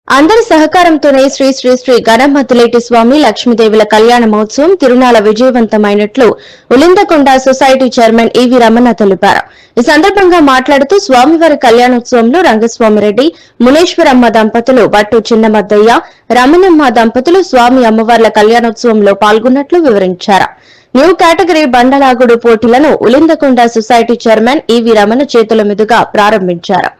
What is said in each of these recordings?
అందరి సహకారంతోనే శ్రీ శ్రీ శ్రీ గణమతిలేటి స్వామి లక్ష్మీదేవుల కళ్యాణ మహోత్సవం తిరునాల విజయవంతమైనట్లు ఉలిందకొండ సొసైటీ చైర్మన్ ఈవి రమణ తెలిపారు. ఈ సందర్భంగా మాట్లాడుతూ స్వామివారి కళ్యాణోత్సవంలో రంగస్వామిరెడ్డి, మునేశ్వరమ్మ దంపతులు, బట్టు చిన్నమద్దయ్య, రమణమ్మ దంపతులు స్వామి అమ్మవార్ల కళ్యాణోత్సవంలో పాల్గొన్నట్లు వివరించారు. న్యూ కేటగిరీ బండలాగుడు పోటీలను ఉలిందకొండ సొసైటీ చైర్మన్ ఈవి రమణ చేతుల మీదుగా ప్రారంభించారు.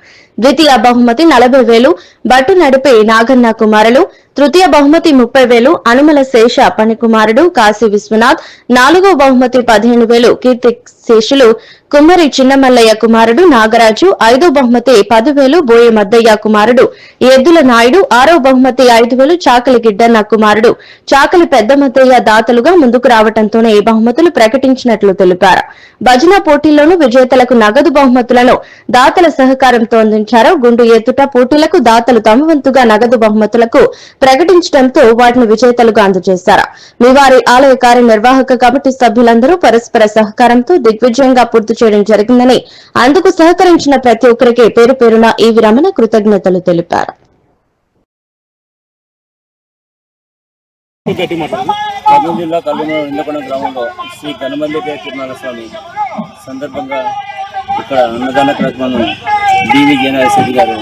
ద్వితీయ బహుమతి 40,000 బట్టు నడిపే నాగన్న కుమారులు, తృతీయ బహుమతి 30,000 అనుమల శేష పనికుమారుడు కాశీ విశ్వనాథ్, 4వ బహుమతి 15,000 కీర్తి శేషులు కుమ్మరి చిన్నమల్లయ్య కుమారుడు నాగరాజు, 5వ బహుమతి 10,000 బోయ మద్దయ్య కుమారుడు ఎద్దుల నాయుడు, 6వ బహుమతి 5,000 చాకలి గిడ్డన్న కుమారుడు చాకలి పెద్ద మద్దయ్య దాతలుగా ముందుకు రావడంతోనే ఈ బహుమతులు ప్రకటించినట్లు తెలిపారు. భజన పోటీల్లోనూ విజేతలకు నగదు బహుమతులను దాతల సహకారంతో అందించారు. గుండు ఎత్తుట పోటీలకు దాతలు తమ వంతుగా నగదు బహుమతులకు ప్రకటించడంతో వాటిని విజేతలుగా అందజేశారు. మీవారి ఆలయ కార్యనిర్వాహక కమిటీ సభ్యులందరూ పరస్పర సహకారంతో దిగ్విజయంగా పూర్తి చేయడం జరిగిందని, అందుకు సహకరించిన ప్రతి ఒక్కరికి పేరు పేరున ఈవి రమణ కృతజ్ఞతలు తెలిపారు. కర్నూలు జిల్లా కల్లూరుకొండ గ్రామంలో శ్రీ గణమతిలేటి తిరునాల స్వామి సందర్భంగా ఇక్కడ అన్నదాన కార్యక్రమం డివి జయనాథ్ గారు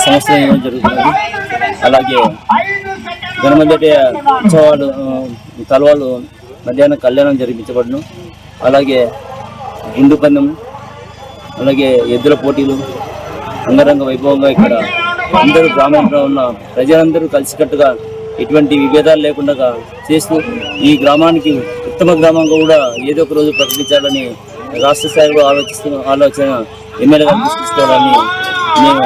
సంవత్సరం ఇవ్వడం జరుగుతున్నది. అలాగే గణమతిలేటి ఉత్సవాలు తలవాళ్ళు మధ్యాహ్నం కళ్యాణం జరిపించబడును. అలాగే గుండు పందెం, అలాగే ఎద్దుల పోటీలు అంగరంగ వైభవంగా ఇక్కడ అందరూ గ్రామంలో ఉన్న ప్రజలందరూ కలిసికట్టుగా ఎటువంటి విభేదాలు లేకుండా చేస్తూ ఈ గ్రామానికి ఉత్తమ గ్రామంగా కూడా ఏదో ఒక రోజు ప్రకటించాలని రాష్ట్ర స్థాయిలో ఆలోచన ఎమ్మెల్యే గారు తీసుకురావాలని నేను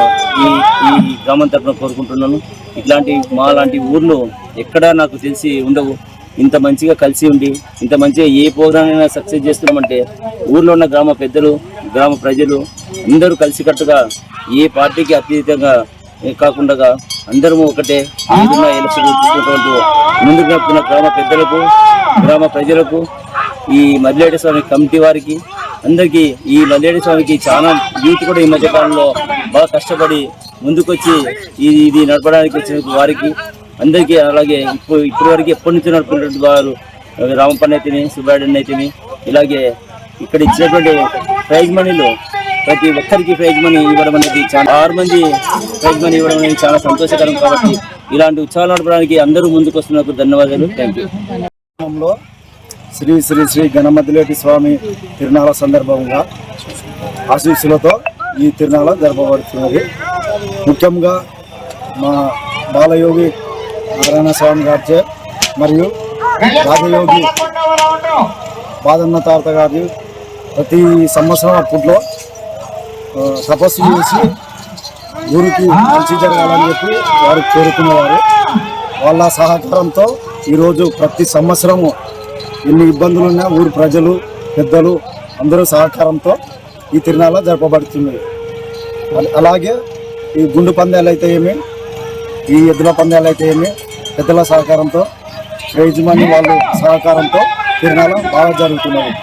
ఈ గ్రామం తరఫున కోరుకుంటున్నాను. ఇట్లాంటి మా లాంటి ఊర్లు ఎక్కడా నాకు తెలిసి ఉండవు. ఇంత మంచిగా కలిసి ఉండి ఇంత మంచిగా ఏ ప్రోగ్రామ్ అయినా సక్సెస్ చేస్తున్నామంటే ఊర్లో ఉన్న గ్రామ పెద్దలు, గ్రామ ప్రజలు అందరూ కలిసికట్టుగా ఏ పార్టీకి అతీతంగా కాకుండా అందరము ఒకటే ఏదైనా ఎలక్షన్ తీసుకున్నటువంటి ముందుకు నడుపుతున్న గ్రామ పెద్దలకు, గ్రామ ప్రజలకు, ఈ మదిలేటి స్వామి కమిటీ వారికి అందరికీ, ఈ మదిలేటి స్వామికి చాలా యూత్ కూడా ఈ మధ్యకాలంలో బాగా కష్టపడి ముందుకొచ్చి ఇది నడపడానికి వచ్చిన వారికి అందరికీ, అలాగే ఇప్పటి వరకు ఎప్పటి నుంచి నడుపుతున్నటువంటి వారు రామపన్న అయితేమి, సుబ్బారెడ్డి అయితేమి, ఇలాగే ఇక్కడ ఇచ్చినటువంటి ప్రైజ్ మనీలో ప్రతి ఒక్కరికి ప్రైజ్ మనీ ఇవ్వడం అనేది చాలా 6 మంది ప్రైజ్ మనీ ఇవ్వడం అనేది చాలా సంతోషకరం. కాబట్టి ఇలాంటి ఉత్సవాలు నడపడానికి అందరూ ముందుకు వస్తున్నందుకు ధన్యవాదాలు. Thank you. శ్రీ శ్రీ శ్రీ గణమతిలేటి స్వామి తిరునాళ సందర్భంగా ఆశీస్సులతో ఈ తిరునాళ జరపబడుతున్నది. ముఖ్యంగా మా బాలయోగి నారాయణ స్వామి గారిచే మరియు రాజయోగి బాదన్న తాత గారి ప్రతి సంవత్సరం అప్పట్లో తపస్సు చేసి ఊరికి మంచి జరగాలని చెప్పి వారు కోరుకునేవారు. వాళ్ళ సహకారంతో ఈరోజు ప్రతి సంవత్సరము ఎన్ని ఇబ్బందులున్నా ఊరు ప్రజలు, పెద్దలు అందరూ సహకారంతో ఈ తిరునాళ జరపబడుతుంది. అలాగే ఈ గుండు పందాలు అయితే ఏమి, ఈ ఎద్దుల పందాలు అయితే ఏమి పెద్దల సహకారంతో, ప్రైజ్ మనీ వాళ్ళ సహకారంతో తిరునాళ బాగా జరుగుతున్నది.